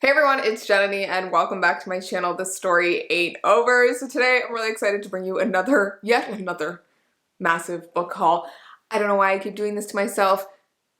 Hey everyone, it's Jananie and welcome back to my channel, The Story Ain't Over. So today I'm really excited to bring you yet another massive book haul. I don't know why I keep doing this to myself.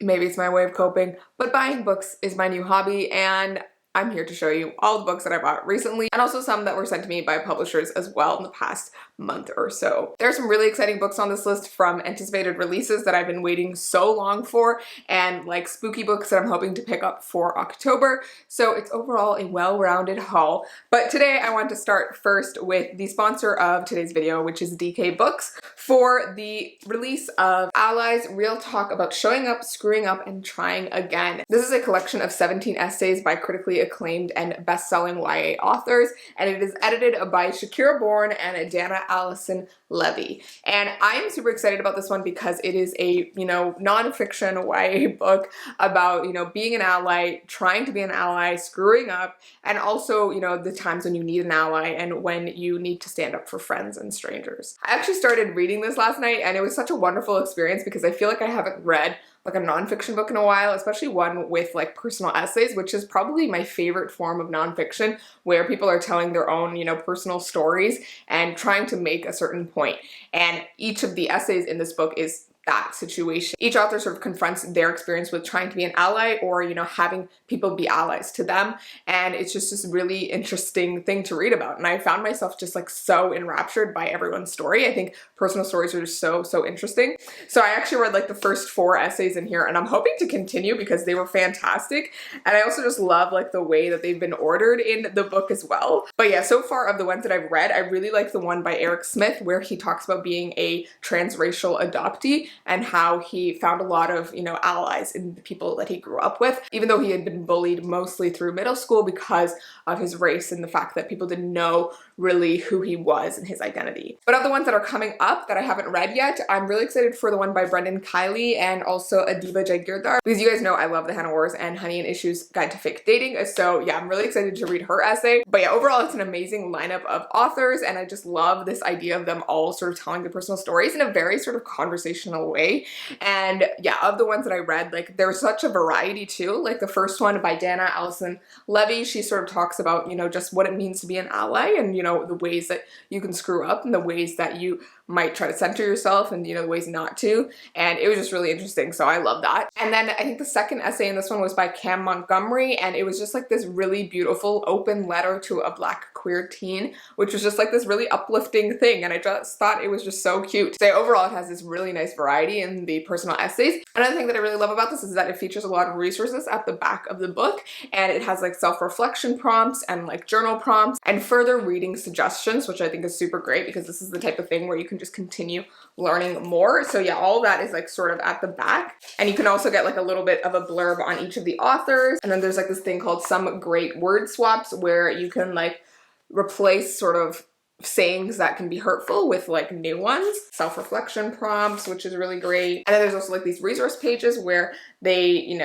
Maybe it's my way of coping, but buying books is my new hobby and I'm here to show you all the books that I bought recently and also some that were sent to me by publishers as well in the past month or so. There are some really exciting books on this list from anticipated releases that I've been waiting so long for and like spooky books that I'm hoping to pick up for October. So it's overall a well-rounded haul. But today I want to start first with the sponsor of today's video, which is DK Books, for the release of Allies Real Talk About Showing Up, Screwing Up, and Trying Again. This is a collection of 17 essays by critically acclaimed and best-selling YA authors, and it is edited by Shakira Bourne and Dana Allison Levy. And I am super excited about this one because it is a, non-fiction YA book about, being an ally, trying to be an ally, screwing up, and also, the times when you need an ally and when you need to stand up for friends and strangers. I actually started reading this last night and it was such a wonderful experience because I feel like I haven't read like a nonfiction book in a while, especially one with like personal essays, which is probably my favorite form of nonfiction, where people are telling their own, personal stories and trying to make a certain point. And each of the essays in this book is that situation. Each author sort of confronts their experience with trying to be an ally or, having people be allies to them. And it's just this really interesting thing to read about. And I found myself just like so enraptured by everyone's story. I think personal stories are just so interesting. So I actually read like the first 4 essays in here and I'm hoping to continue because they were fantastic. And I also just love like the way that they've been ordered in the book as well. But yeah, so far of the ones that I've read, I really like the one by Eric Smith where he talks about being a transracial adoptee and how he found a lot of, allies in the people that he grew up with, even though he had been bullied mostly through middle school because of his race and the fact that people didn't know really who he was and his identity. But of the ones that are coming up that I haven't read yet, I'm really excited for the one by Brendan Kiley and also Adiba Jagirdar, because you guys know I love the Hannah Wars and Honey and Issues Guide to Fake Dating. So yeah, I'm really excited to read her essay. But yeah, overall it's an amazing lineup of authors and I just love this idea of them all sort of telling their personal stories in a very sort of conversational way. And yeah, of the ones that I read, like there's such a variety too. Like the first one by Dana Allison Levy, she sort of talks about, just what it means to be an ally and, the ways that you can screw up and the ways that you might try to center yourself and, the ways not to. And it was just really interesting. So I love that. And then I think the second essay in this one was by Cam Montgomery. And it was just like this really beautiful open letter to a Black queer teen, which was just like this really uplifting thing. And I just thought it was just so cute. So overall, it has this really nice variety in the personal essays. Another thing that I really love about this is that it features a lot of resources at the back of the book. And it has like self-reflection prompts and like journal prompts and further reading suggestions, which I think is super great because this is the type of thing where you can just continue learning more. So yeah, all that is like sort of at the back. And you can also get like a little bit of a blurb on each of the authors. And then there's like this thing called Some Great Word Swaps where you can like replace sort of sayings that can be hurtful with like new ones, self-reflection prompts, which is really great. And then there's also like these resource pages where they,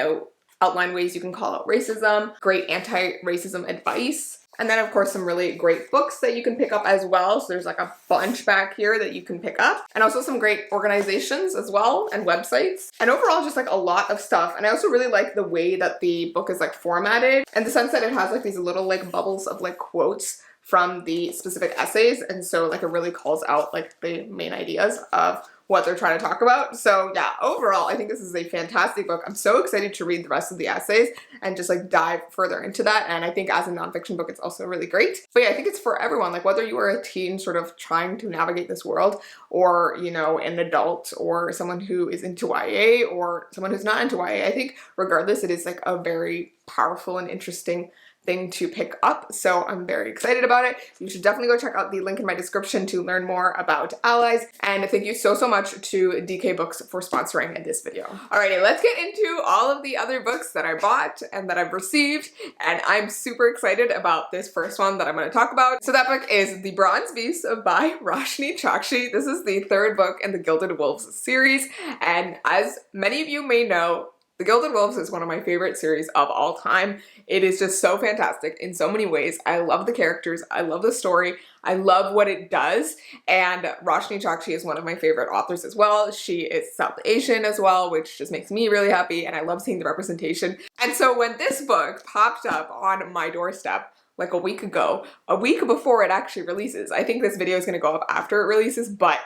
outline ways you can call out racism, great anti-racism advice. And then of course some really great books that you can pick up as well. So there's like a bunch back here that you can pick up. And also some great organizations as well and websites. And overall just like a lot of stuff. And I also really like the way that the book is like formatted and the sense that it has like these little like bubbles of like quotes from the specific essays. And so like it really calls out like the main ideas of what they're trying to talk about. So yeah, overall, I think this is a fantastic book. I'm so excited to read the rest of the essays and just like dive further into that. And I think as a nonfiction book, it's also really great. But yeah, I think it's for everyone, like whether you are a teen sort of trying to navigate this world or, an adult or someone who is into YA or someone who's not into YA, I think regardless, it is like a very powerful and interesting thing to pick up. So I'm very excited about it. You should definitely go check out the link in my description to learn more about Allies. And thank you so much to DK Books for sponsoring this video. Alrighty, let's get into all of the other books that I bought and that I've received. And I'm super excited about this first one that I'm going to talk about. So that book is The Bronze Beast by Roshni Chokshi. This is the 3rd book in the Gilded Wolves series. And as many of you may know, The Gilded Wolves is one of my favorite series of all time. It is just so fantastic in so many ways. I love the characters, I love the story, I love what it does, and Roshni Chokshi is one of my favorite authors as well. She is South Asian as well, which just makes me really happy, and I love seeing the representation. And so when this book popped up on my doorstep like a week ago, a week before it actually releases, I think this video is going to go up after it releases, but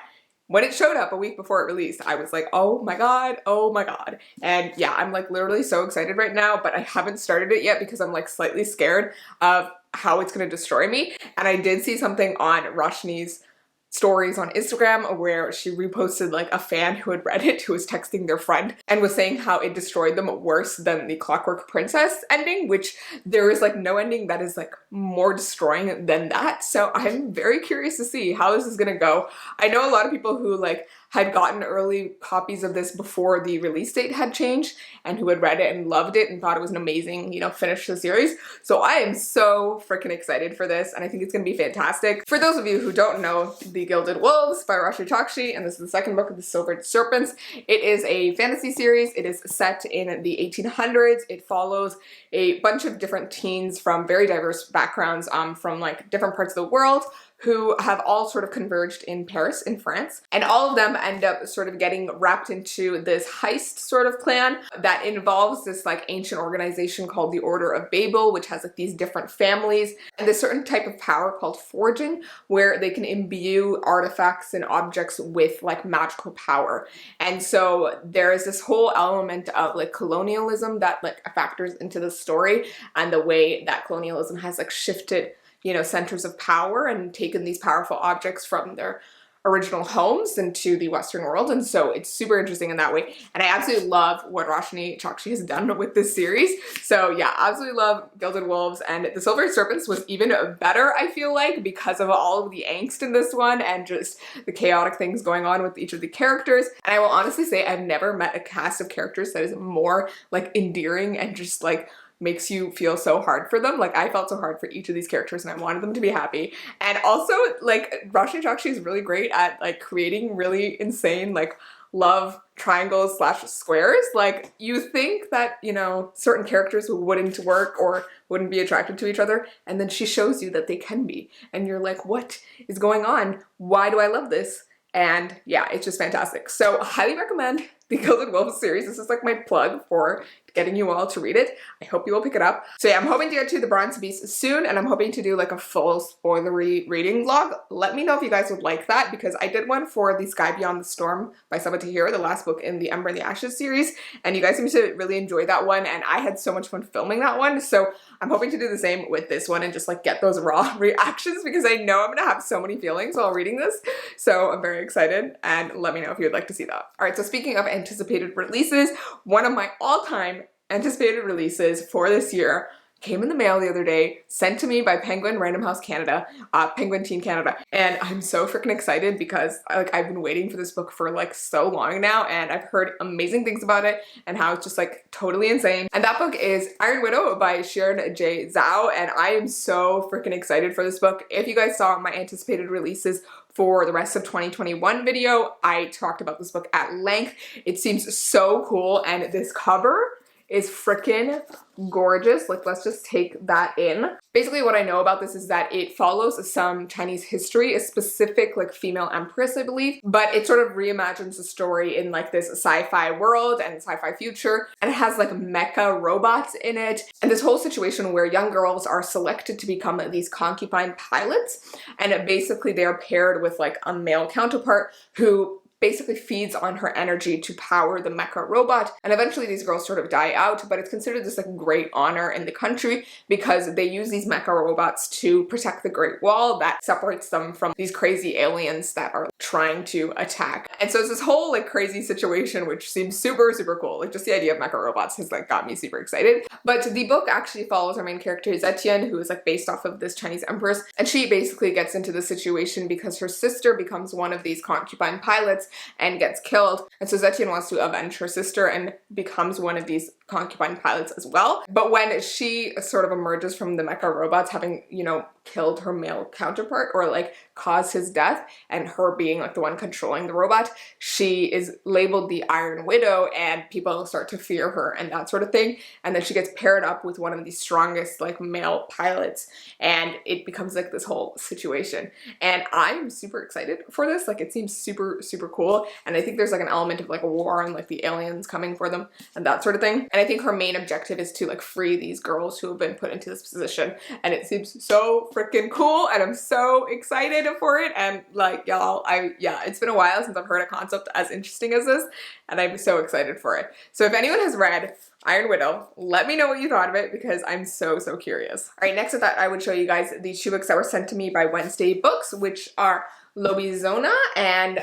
when it showed up a week before it released, I was like, oh my god, oh my god. And yeah, I'm like literally so excited right now, but I haven't started it yet because I'm like slightly scared of how it's gonna destroy me. And I did see something on Roshni's stories on Instagram where she reposted like a fan who had read it, who was texting their friend and was saying how it destroyed them worse than the Clockwork Princess ending, which there is like no ending that is like more destroying than that. So I'm very curious to see how this is gonna go. I know a lot of people who like had gotten early copies of this before the release date had changed and who had read it and loved it and thought it was an amazing, you know, finish to the series. So I am so freaking excited for this, and I think it's gonna be fantastic. For those of you who don't know, The Gilded Wolves by Roshni Chokshi, and this is the second book of the Silvered Serpents. It is a fantasy series. It is set in the 1800s. It follows a bunch of different teens from very diverse backgrounds, from like different parts of the world, who have all sort of converged in Paris in France. And all of them end up sort of getting wrapped into this heist sort of plan that involves this like ancient organization called the Order of Babel, which has like these different families and this certain type of power called forging, where they can imbue artifacts and objects with like magical power. And so there is this whole element of like colonialism that like factors into the story, and the way that colonialism has like shifted, you know, centers of power and taken these powerful objects from their original homes into the Western world. And so it's super interesting in that way. And I absolutely love what Roshni Chokshi has done with this series. So yeah, absolutely love Gilded Wolves. And The Silver Serpents was even better, I feel like, because of all of the angst in this one and just the chaotic things going on with each of the characters. And I will honestly say I've never met a cast of characters that is more like endearing and just like makes you feel so hard for them. Like I felt so hard for each of these characters and I wanted them to be happy. And also like Roshni Chokshi is really great at like creating really insane like love triangles slash squares. Like you think that, you know, certain characters wouldn't work or wouldn't be attracted to each other, and then she shows you that they can be. And you're like, what is going on? Why do I love this? And yeah, it's just fantastic. So highly recommend the Gilded Wolves series. This is like my plug for getting you all to read it. I hope you will pick it up. So yeah, I'm hoping to get to the Bronze Beast soon, and I'm hoping to do like a full spoilery reading vlog. Let me know if you guys would like that, because I did one for The Sky Beyond the Storm by Sabaa Tahir, the last book in the Ember and the Ashes series, and you guys seem to really enjoy that one, and I had so much fun filming that one. So I'm hoping to do the same with this one and just like get those raw reactions, because I know I'm gonna have so many feelings while reading this. So I'm very excited, and let me know if you would like to see that. All right, so speaking of anticipated releases, one of my all-time anticipated releases for this year came in the mail the other day, sent to me by Penguin Random House Canada, Penguin Teen Canada. And I'm so freaking excited because like I've been waiting for this book for like so long now, and I've heard amazing things about it and how it's just like totally insane. And that book is Iron Widow by Sharon J. Zhao, and I am so freaking excited for this book. If you guys saw my anticipated releases for the rest of 2021 video, I talked about this book at length. It seems so cool, and this cover is freaking gorgeous. Like, let's just take that in. Basically, what I know about this is that it follows some Chinese history, a specific like female empress, I believe, but it sort of reimagines the story in like this sci-fi world and sci-fi future, and it has like mecha robots in it, and this whole situation where young girls are selected to become these concubine pilots, and basically they're paired with like a male counterpart who basically feeds on her energy to power the mecha robot. And eventually these girls sort of die out, but it's considered this like great honor in the country because they use these mecha robots to protect the Great Wall that separates them from these crazy aliens that are trying to attack. And so it's this whole like crazy situation which seems super, super cool. Like just the idea of mecha robots has like got me super excited. But the book actually follows our main character Zetian, who is like based off of this Chinese empress, and she basically gets into the situation because her sister becomes one of these concubine pilots and gets killed. And so Zetian wants to avenge her sister and becomes one of these concubine pilots as well. But when she sort of emerges from the mecha robots, having, you know, killed her male counterpart, or like caused his death, and her being like the one controlling the robot, she is labeled the Iron Widow and people start to fear her and that sort of thing. And then she gets paired up with one of the strongest like male pilots and it becomes like this whole situation. And I'm super excited for this. Like it seems super, super cool. And I think there's like an element of like a war and like the aliens coming for them and that sort of thing. And I think her main objective is to like free these girls who have been put into this position. And it seems so freaking cool and I'm so excited for it. And like y'all, it's been a while since I've heard a concept as interesting as this and I'm so excited for it. So if anyone has read Iron Widow, let me know what you thought of it because I'm so, so curious. All right, next I thought I would show you guys these 2 books that were sent to me by Wednesday Books, which are Lobizona and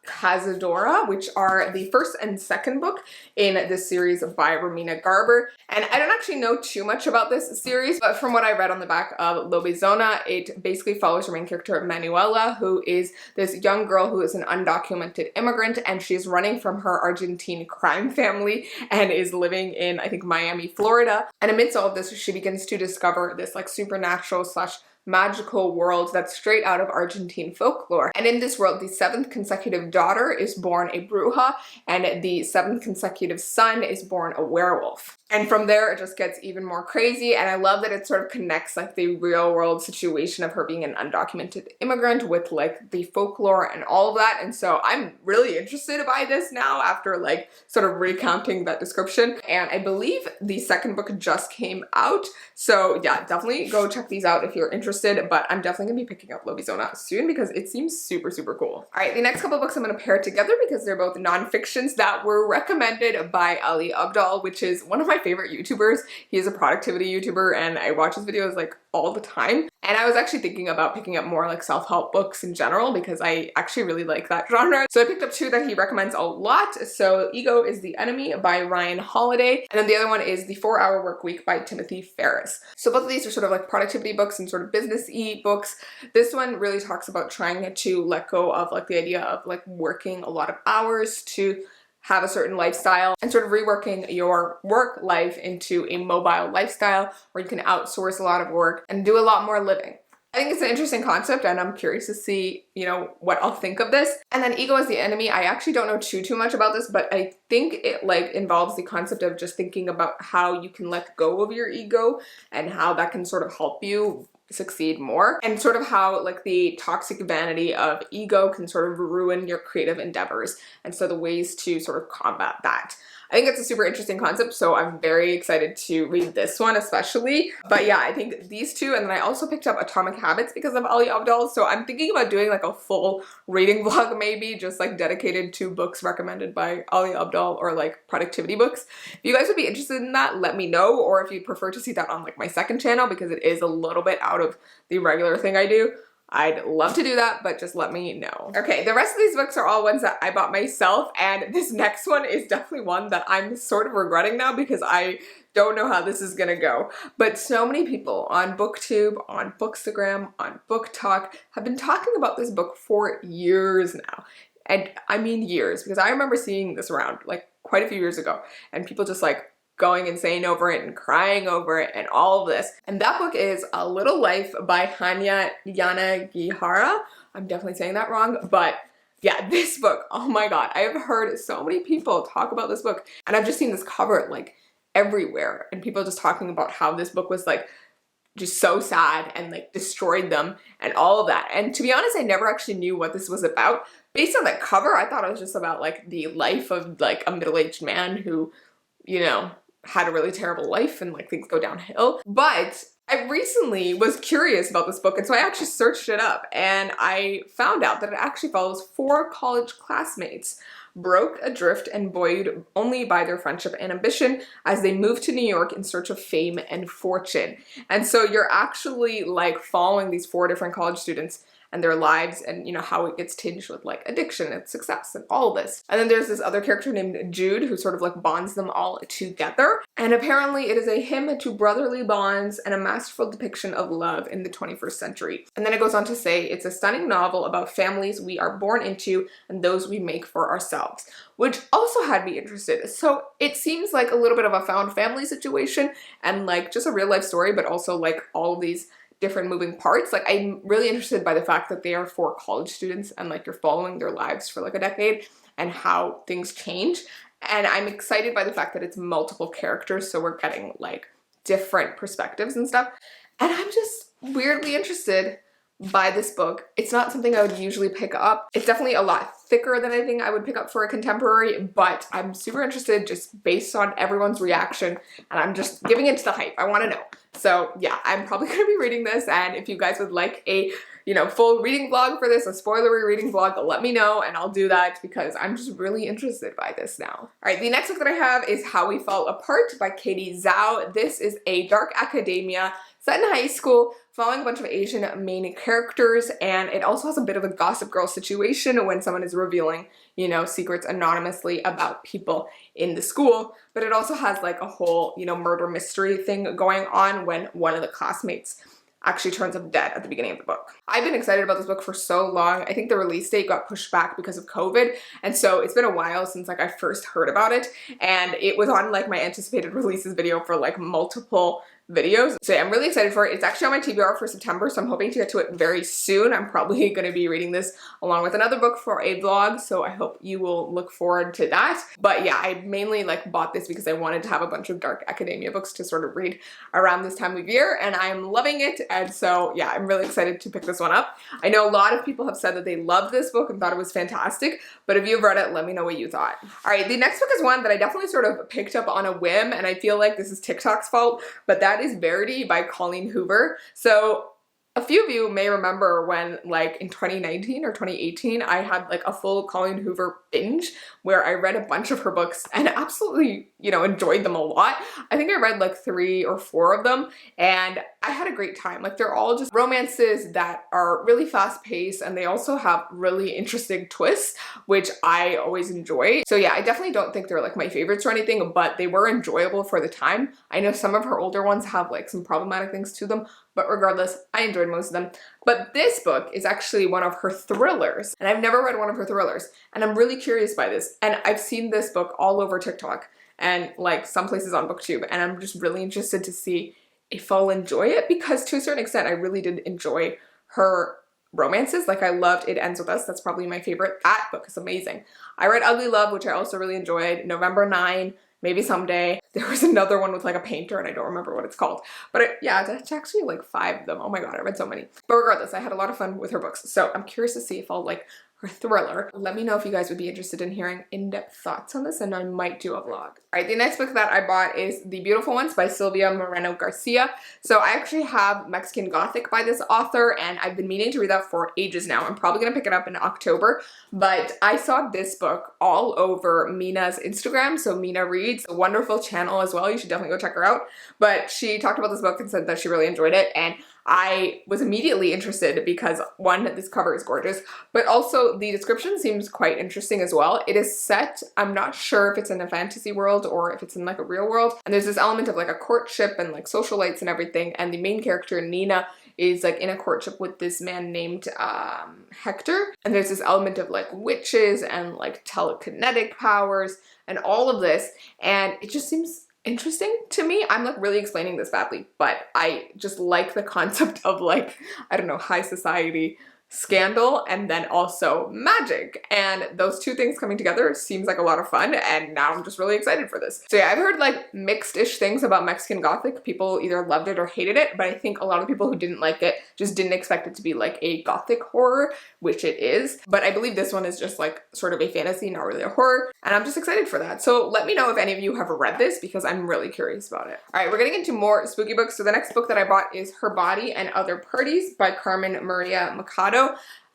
Cazadora, which are the first and second book in this series by Romina Garber. And I don't actually know too much about this series, but from what I read on the back of Lobizona, it basically follows her main character, Manuela, who is this young girl who is an undocumented immigrant, and she's running from her Argentine crime family and is living in, I think, Miami, Florida. And amidst all of this, she begins to discover this like supernatural slash magical world that's straight out of Argentine folklore. And in this world, the 7th consecutive daughter is born a bruja and the 7th consecutive son is born a werewolf. And from there, it just gets even more crazy. And I love that it sort of connects like the real world situation of her being an undocumented immigrant with like the folklore and all of that. And so I'm really interested by this now after like sort of recounting that description. And I believe the second book just came out. So yeah, definitely go check these out if you're interested. But I'm definitely gonna be picking up Lobizona soon because it seems super, super cool. All right, the next couple of books I'm gonna pair together because they're both non-fictions that were recommended by Ali Abdaal, which is one of my favorite YouTubers. He is a productivity YouTuber and I watch his videos like all the time. And I was actually thinking about picking up more like self-help books in general because I actually really like that genre. So I picked up 2 that he recommends a lot. So Ego is the Enemy by Ryan Holiday. And then the other one is The 4-Hour Workweek by Timothy Ferriss. So both of these are sort of like productivity books and sort of business-y books. This one really talks about trying to let go of like the idea of like working a lot of hours to have a certain lifestyle and sort of reworking your work life into a mobile lifestyle where you can outsource a lot of work and do a lot more living. I think it's an interesting concept and I'm curious to see, you know, what I'll think of this. And then Ego is the Enemy. I actually don't know too much about this, but I think it like involves the concept of just thinking about how you can let go of your ego and how that can sort of help you succeed more, and sort of how like the toxic vanity of ego can sort of ruin your creative endeavors, and so the ways to sort of combat that. I think it's a super interesting concept, so I'm very excited to read this one especially. But yeah, I think these 2, and then I also picked up Atomic Habits because of Ali Abdaal, so I'm thinking about doing like a full reading vlog maybe, just like dedicated to books recommended by Ali Abdaal or like productivity books. If you guys would be interested in that, let me know, or if you'd prefer to see that on like my second channel because it is a little bit out of the regular thing I do, I'd love to do that, but just let me know. Okay, the rest of these books are all ones that I bought myself, and this next one is definitely one that I'm sort of regretting now because I don't know how this is gonna go. But so many people on BookTube, on Bookstagram, on BookTok have been talking about this book for years now. And I mean years, because I remember seeing this around like quite a few years ago, and people just like going insane over it and crying over it and all of this. And that book is A Little Life by Hanya Yanagihara. I'm definitely saying that wrong, but yeah, this book, oh my god, I have heard so many people talk about this book, and I've just seen this cover like everywhere, and people just talking about how this book was like just so sad and like destroyed them and all of that. And to be honest, I never actually knew what this was about. Based on that cover, I thought it was just about like the life of like a middle-aged man who, you know, had a really terrible life and like things go downhill. But I recently was curious about this book, and so I actually searched it up and I found out that it actually follows 4 college classmates broke adrift and buoyed only by their friendship and ambition as they moved to New York in search of fame and fortune. And so you're actually like following these 4 different college students and their lives, and you know how it gets tinged with like addiction and success and all this. And then there's this other character named Jude who sort of like bonds them all together. And apparently it is a hymn to brotherly bonds and a masterful depiction of love in the 21st century. And then it goes on to say it's a stunning novel about families we are born into and those we make for ourselves, which also had me interested. So it seems like a little bit of a found family situation and like just a real life story, but also like all of these different moving parts. Like, I'm really interested by the fact that they are for college students and like you're following their lives for like a decade and how things change. And I'm excited by the fact that it's multiple characters, so we're getting like different perspectives and stuff. And I'm just weirdly interested by this book. It's not something I would usually pick up. It's definitely a lot thicker than anything I would pick up for a contemporary, but I'm super interested just based on everyone's reaction, and I'm just giving into the hype. I want to know. So yeah, I'm probably going to be reading this, and if you guys would like a full reading vlog for this, a spoilery reading vlog, let me know and I'll do that because I'm just really interested by this now. All right, the next book that I have is How We Fall Apart by Katie Zhao. This is a dark academia set in high school, following a bunch of Asian main characters, and it also has a bit of a Gossip Girl situation when someone is revealing, secrets anonymously about people in the school, but it also has like a whole, murder mystery thing going on when one of the classmates actually turns up dead at the beginning of the book. I've been excited about this book for so long. I think the release date got pushed back because of COVID, and so it's been a while since like I first heard about it, and it was on like my anticipated releases video for like multiple videos. So yeah, I'm really excited for it. It's actually on my TBR for September, so I'm hoping to get to it very soon. I'm probably going to be reading this along with another book for a vlog, so I hope you will look forward to that. But yeah, I mainly like bought this because I wanted to have a bunch of dark academia books to sort of read around this time of year, and I'm loving it. And so yeah, I'm really excited to pick this one up. I know a lot of people have said that they love this book and thought it was fantastic, but if you've read it, let me know what you thought. All right, the next book is one that I definitely sort of picked up on a whim, and I feel like this is TikTok's fault, but that is Verity by Colleen Hoover. So a few of you may remember when like in 2019 or 2018, I had like a full Colleen Hoover binge where I read a bunch of her books and absolutely, enjoyed them a lot. I think I read like 3 or 4 of them and I had a great time. Like, they're all just romances that are really fast paced, and they also have really interesting twists, which I always enjoy. So yeah, I definitely don't think they're like my favorites or anything, but they were enjoyable for the time. I know some of her older ones have like some problematic things to them, but regardless, I enjoyed most of them. But this book is actually one of her thrillers, and I've never read one of her thrillers, and I'm really curious by this. And I've seen this book all over TikTok and like some places on BookTube, and I'm just really interested to see if I'll enjoy it, because to a certain extent, I really did enjoy her romances. Like, I loved It Ends With Us. That's probably my favorite. That book is amazing. I read Ugly Love, which I also really enjoyed. November 9, Maybe Someday. There was another one with like a painter and I don't remember what it's called. But yeah, it's actually like 5 of them. Oh my god, I read so many. But regardless, I had a lot of fun with her books. So I'm curious to see if I'll like her thriller. Let me know if you guys would be interested in hearing in-depth thoughts on this, and I might do a vlog. All right, the next book that I bought is The Beautiful Ones by Silvia Moreno Garcia. So I actually have Mexican Gothic by this author, and I've been meaning to read that for ages now. I'm probably gonna pick it up in October, but I saw this book all over Mina's Instagram. So Mina Reads, a wonderful channel as well. You should definitely go check her out. But she talked about this book and said that she really enjoyed it, and I was immediately interested because, one, this cover is gorgeous, but also the description seems quite interesting as well. It is set, I'm not sure if it's in a fantasy world or if it's in like a real world, and there's this element of like a courtship and like socialites and everything, and the main character, Nina, is like in a courtship with this man named Hector, and there's this element of like witches and like telekinetic powers and all of this, and it just seems interesting to me. I'm like really explaining this badly, but I just like the concept of like, I don't know, high society scandal and then also magic, and those two things coming together seems like a lot of fun, and now I'm just really excited for this. So yeah, I've heard like mixed-ish things about Mexican Gothic. People either loved it or hated it, but I think a lot of people who didn't like it just didn't expect it to be like a Gothic horror, which it is. But I believe this one is just like sort of a fantasy, not really a horror, and I'm just excited for that. So let me know if any of you have read this because I'm really curious about it. All right, we're getting into more spooky books. So the next book that I bought is Her Body and Other Parties by Carmen Maria Machado.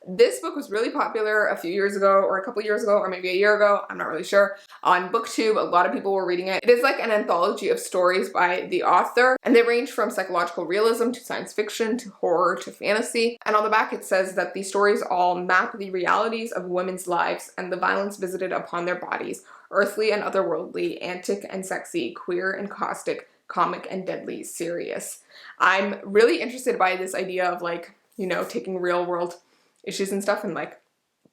This book was really popular a few years ago, or a couple years ago, or maybe a year ago, I'm not really sure. On BookTube, a lot of people were reading it. It is like an anthology of stories by the author, and they range from psychological realism to science fiction to horror to fantasy. And on the back it says that these stories all map the realities of women's lives and the violence visited upon their bodies, earthly and otherworldly, antic and sexy, queer and caustic, comic and deadly serious. I'm really interested by this idea of like, taking real world issues and stuff and like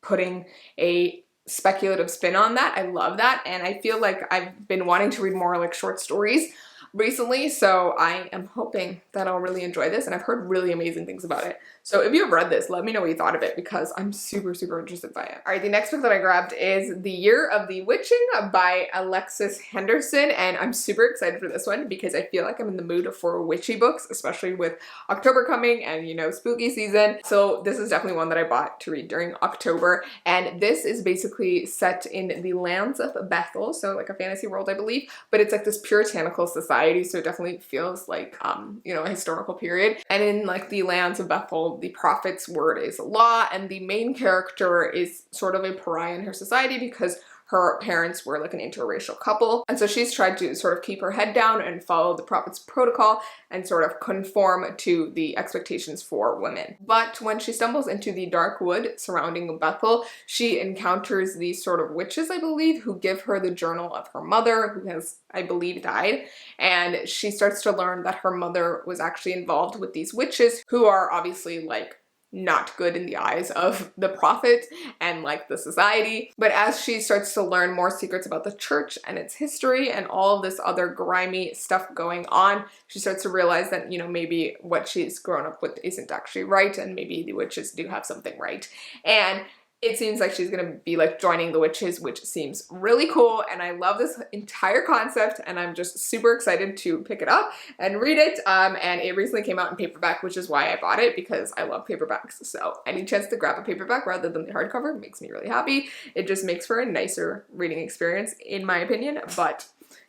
putting a speculative spin on that. I love that, and I feel like I've been wanting to read more like short stories, recently, so I am hoping that I'll really enjoy this, and I've heard really amazing things about it. So if you have read this, let me know what you thought of it because I'm super, super interested by it. All right, the next book that I grabbed is The Year of the Witching by Alexis Henderson, and I'm super excited for this one because I feel like I'm in the mood for witchy books, especially with October coming and, you know, spooky season. So this is definitely one that I bought to read during October, and this is basically set in the lands of Bethel, so like a fantasy world, I believe, but it's like this puritanical society, so it definitely feels like, you know, a historical period. And in like the lands of Bethel, the prophet's word is law, and the main character is sort of a pariah in her society because her parents were like an interracial couple. And so she's tried to sort of keep her head down and follow the prophet's protocol and sort of conform to the expectations for women. But when she stumbles into the dark wood surrounding Bethel, she encounters these sort of witches, I believe, who give her the journal of her mother, who has, I believe, died. And she starts to learn that her mother was actually involved with these witches who are obviously like not good in the eyes of the prophet and like the society. But as she starts to learn more secrets about the church and its history and all of this other grimy stuff going on, she starts to realize that, you know, maybe what she's grown up with isn't actually right, and maybe the witches do have something right. And it seems like she's gonna be like joining the witches, which seems really cool, and I love this entire concept, and I'm just super excited to pick it up and read it. And it recently came out in paperback, which is why I bought it, because I love paperbacks. So any chance to grab a paperback rather than the hardcover makes me really happy. It just makes for a nicer reading experience, in my opinion. But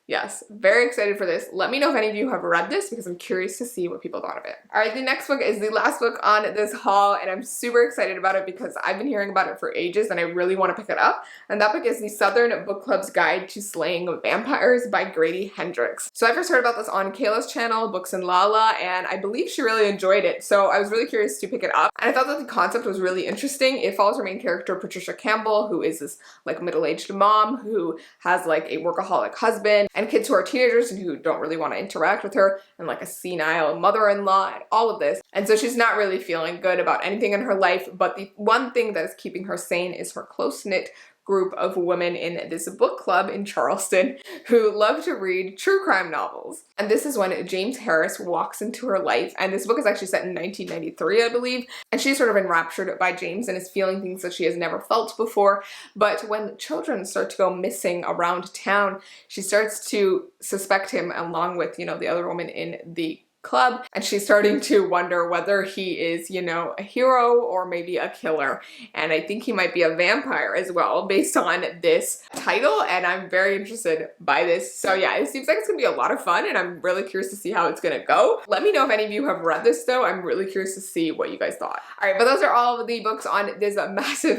yes, very excited for this. Let me know if any of you have read this because I'm curious to see what people thought of it. All right, the next book is the last book on this haul, and I'm super excited about it because I've been hearing about it for ages and I really want to pick it up. And that book is The Southern Book Club's Guide to Slaying Vampires by Grady Hendrix. So I first heard about this on Kayla's channel, Books and Lala, and I believe she really enjoyed it. So I was really curious to pick it up. And I thought that the concept was really interesting. It follows her main character, Patricia Campbell, who is this like middle-aged mom who has like a workaholic husband and kids who are teenagers and who don't really want to interact with her, and like a senile mother-in-law and all of this. And so she's not really feeling good about anything in her life, but the one thing that is keeping her sane is her close-knit group of women in this book club in Charleston who love to read true crime novels. And this is when James Harris walks into her life, and this book is actually set in 1993, I believe, and she's sort of enraptured by James and is feeling things that she has never felt before. But when children start to go missing around town, she starts to suspect him along with, you know, the other woman in the club, and she's starting to wonder whether he is, you know, a hero or maybe a killer. And I think he might be a vampire as well based on this title, and I'm very interested by this. So yeah, it seems like it's gonna be a lot of fun, and I'm really curious to see how it's gonna go. Let me know if any of you have read this though. I'm really curious to see what you guys thought. All right, but those are all of the books on this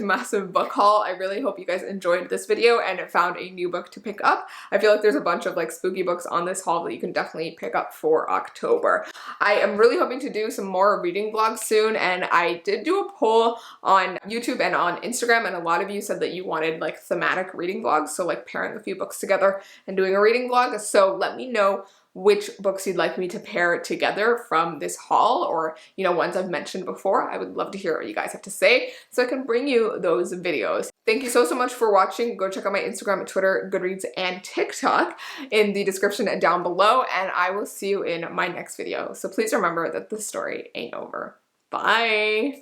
massive book haul. I really hope you guys enjoyed this video and found a new book to pick up. I feel like there's a bunch of like spooky books on this haul that you can definitely pick up for October. I am really hoping to do some more reading vlogs soon, and I did do a poll on YouTube and on Instagram, and a lot of you said that you wanted like thematic reading vlogs, so like pairing a few books together and doing a reading vlog. So let me know which books you'd like me to pair together from this haul, or, you know, ones I've mentioned before. I would love to hear what you guys have to say so I can bring you those videos. Thank you so much for watching. Go check out my Instagram, Twitter, Goodreads, and TikTok in the description down below, and I will see you in my next video. So please remember that the story ain't over. Bye!